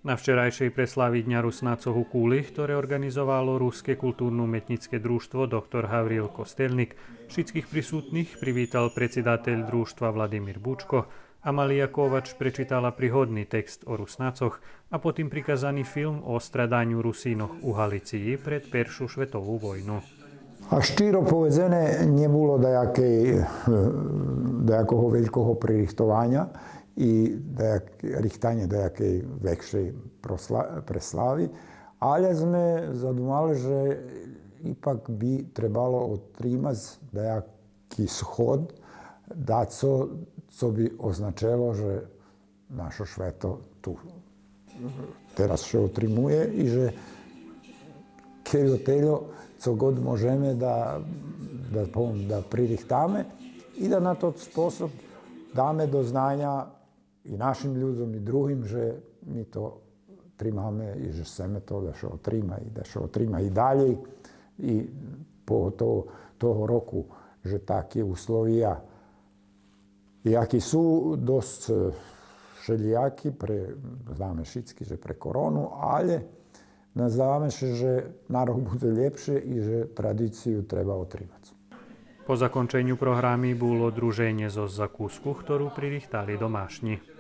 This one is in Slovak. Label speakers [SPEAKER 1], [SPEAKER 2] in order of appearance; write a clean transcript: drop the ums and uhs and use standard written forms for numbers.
[SPEAKER 1] Na včerajšej preslavi Dňa Rusnácov u Kúly, ktoré organizovalo Ruské kultúrno-metnické družstvo dr. Havril Kostelnik, všetkých prisutných privítal predsedateľ družstva Vladimír Bučko. Amalia Kovač prečítala príhodný text o Rusnácoch a potom prikazaný film o stradáňu Rusínoch u Halicii pred Peršu svetovú vojnu.
[SPEAKER 2] A štíro povedzené, nebolo dajakého veľkého pririchtovania i richtanie dajakej väčšej preslavy, ale sme zadumali, že ipak by trebalo otrímať dajaký schod, daco, co by označilo, že naše šveto tu teraz še otrimuje i že kerjoteljo, co god možeme da pririchtame i da na to sposob dáme do znanja i našim ľuďom, i druhým, že my to trímame i že chceme to, da še otrima i dalej. I po toho roku, že také uslovia, jakí sú dosť všelijaki, známe všetky, že pre koronu, ale nazdáme sa, že na rok bude lepšie i že tradíciu treba otrímať.
[SPEAKER 1] Po zakončeniu programy bolo druženie zo zakúsku, ktorú pririchtali domášni.